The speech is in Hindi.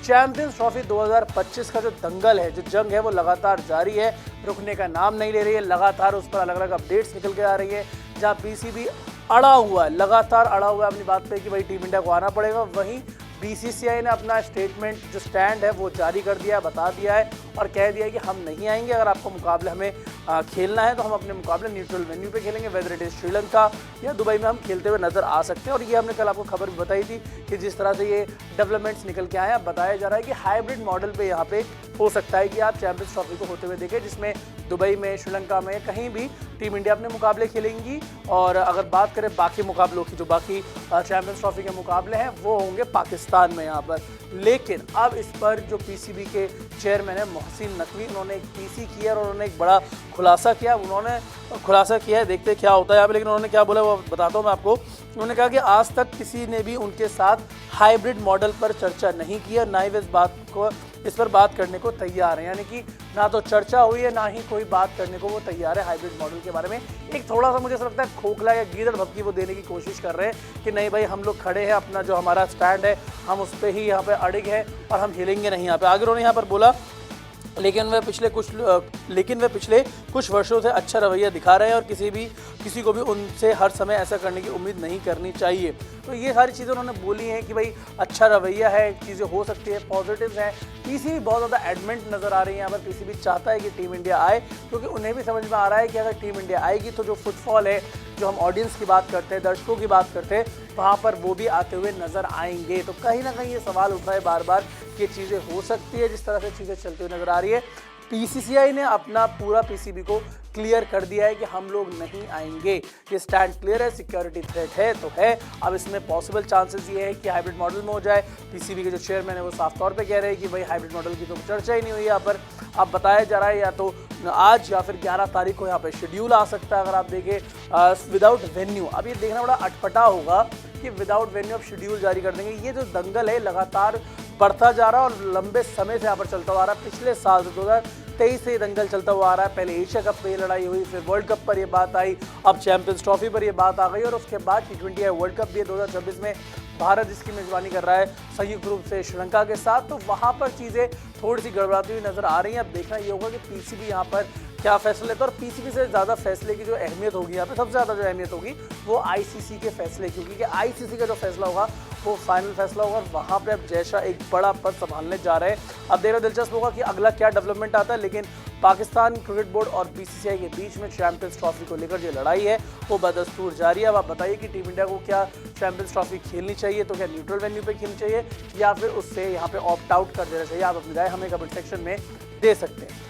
चैंपियंस ट्रॉफी 2025 का जो दंगल है, जो जंग है, वो लगातार जारी है, रुकने का नाम नहीं ले रही है। लगातार उस पर अलग अलग अपडेट्स निकल के आ रही है। जहां पीसीबी अड़ा हुआ है, लगातार अड़ा हुआ है अपनी बात पे कि भाई टीम इंडिया को आना पड़ेगा, वहीं बीसीसीआई ने अपना स्टेटमेंट, जो स्टैंड है, वो जारी कर दिया है, बता दिया है और कह दिया है कि हम नहीं आएंगे। अगर आपको मुकाबले हमें खेलना है तो हम अपने मुकाबले न्यूट्रल वेन्यू पे खेलेंगे, वेदर इट इज़ श्रीलंका या दुबई में हम खेलते हुए नजर आ सकते हैं। और ये हमने कल आपको खबर भी बताई थी कि जिस तरह से ये डेवलपमेंट्स निकल के आए हैं, बताया जा रहा है कि हाइब्रिड मॉडल पे यहाँ पे हो सकता है कि आप चैंपियंस ट्रॉफी को होते हुए देखें, जिसमें दुबई में, श्रीलंका में, कहीं भी टीम इंडिया अपने मुकाबले खेलेंगी। और अगर बात करें बाकी मुकाबलों की, जो बाकी चैंपियंस ट्रॉफी के मुकाबले हैं, वो होंगे पाकिस्तान में यहाँ पर। लेकिन अब इस पर जो पीसीबी के चेयरमैन है मोहसिन नकवी, उन्होंने एक पीसी किया और उन्होंने एक बड़ा खुलासा किया। उन्होंने खुलासा किया है, देखते क्या होता है यहाँ पे। लेकिन उन्होंने क्या बोला वो बताता हूँ मैं आपको। उन्होंने कहा कि आज तक किसी ने भी उनके साथ हाइब्रिड मॉडल पर चर्चा नहीं की, ना ही वे इस पर बात करने को तैयार है। यानी कि ना तो चर्चा हुई है, ना ही कोई बात करने को वो तैयार है हाइब्रिड मॉडल के बारे में। एक थोड़ा सा मुझे ऐसा लगता है खोखला या गीदड़ भपकी वो देने की कोशिश कर रहे हैं कि नहीं भाई, हम लोग खड़े हैं, अपना जो हमारा स्टैंड है हम उस पर ही यहाँ पे अड़िग है और हम हिलेंगे नहीं यहाँ पे। आगे उन्होंने यहाँ पर बोला लेकिन वे पिछले कुछ वर्षों से अच्छा रवैया दिखा रहे हैं और किसी को भी उनसे हर समय ऐसा करने की उम्मीद नहीं करनी चाहिए। तो ये सारी चीज़ें उन्होंने बोली हैं कि भाई अच्छा रवैया है, चीज़ें हो सकती है, पॉजिटिव्स हैं। पीसीबी बहुत ज़्यादा एडमेंट नज़र आ रही है यहाँ पर। पीसीबी चाहता है कि टीम इंडिया आए, क्योंकि उन्हें भी समझ में आ रहा है कि अगर टीम इंडिया आएगी तो जो फुटफॉल है, जो हम ऑडियंस की बात करते हैं, दर्शकों की बात करते हैं, वहाँ पर वो भी आते हुए नज़र आएंगे। तो कहीं ना कहीं ये सवाल उठ रहा है बार बार कि ये चीज़ें हो सकती है जिस तरह से चीज़ें चलती हुई नज़र आ रही है। पीसीसीआई ने अपना पूरा पीसीबी को क्लियर कर दिया है कि हम लोग नहीं आएंगे। ये स्टैंड क्लियर है, सिक्योरिटी थ्रेट है तो है। अब इसमें पॉसिबल चांसेस ये है कि हाइब्रिड मॉडल में हो जाए। पीसीबी के जो चेयरमैन है वो साफ तौर पे कह रहे हैं कि भाई हाइब्रिड मॉडल की तो चर्चा ही नहीं हुई यहाँ पर। अब बताया जा रहा है या तो आज या फिर 11 तारीख को यहाँ पर शेड्यूल आ सकता है। अगर आप देखें विदाउट वेन्यू, अब ये देखना बड़ा अटपटा होगा कि विदाउट वेन्यू अब शेड्यूल जारी कर देंगे। ये जो दंगल है लगातार बढ़ता जा रहा है और लंबे समय से यहाँ पर चलता हुआ आ रहा है। पिछले साल से 2023 से ये दंगल चलता हुआ आ रहा है। पहले एशिया कप पे ये लड़ाई हुई, फिर वर्ल्ड कप पर ये बात आई, अब चैंपियंस ट्रॉफी पर ये बात आ गई और उसके बाद T20 है, वर्ल्ड कप भी है 2026 में। भारत जिसकी मेजबानी कर रहा है संयुक्त रूप से श्रीलंका के साथ, तो वहाँ पर चीज़ें थोड़ी सी गड़बड़ाती हुई नजर आ रही हैं। अब देखना ये होगा कि पीसीबी यहाँ पर क्या फैसला लेता है। और पीसीबी से ज़्यादा फैसले की जो अहमियत होगी यहाँ पे, सबसे ज़्यादा जो अहमियत होगी वो आईसीसी के फैसले की होगी कि आईसीसी का जो फैसला होगा वो फाइनल फैसला होगा। और वहाँ पे अब जयशाह एक बड़ा पद संभालने जा रहे हैं। अब देखना दिलचस्प होगा कि अगला क्या डेवलपमेंट आता है। लेकिन पाकिस्तान क्रिकेट बोर्ड और बीसीसीआई के बीच में चैंपियंस ट्रॉफी को लेकर जो लड़ाई है वो बदस्तूर जारी है। अब आप बताइए कि टीम इंडिया को क्या चैंपियंस ट्रॉफी खेलनी चाहिए, तो क्या न्यूट्रल वेन्यू पे खेलनी चाहिए या फिर उससे यहाँ पे ऑप्ट आउट कर देना चाहिए? आप अपनी राय हमें कमेंट सेक्शन में दे सकते हैं।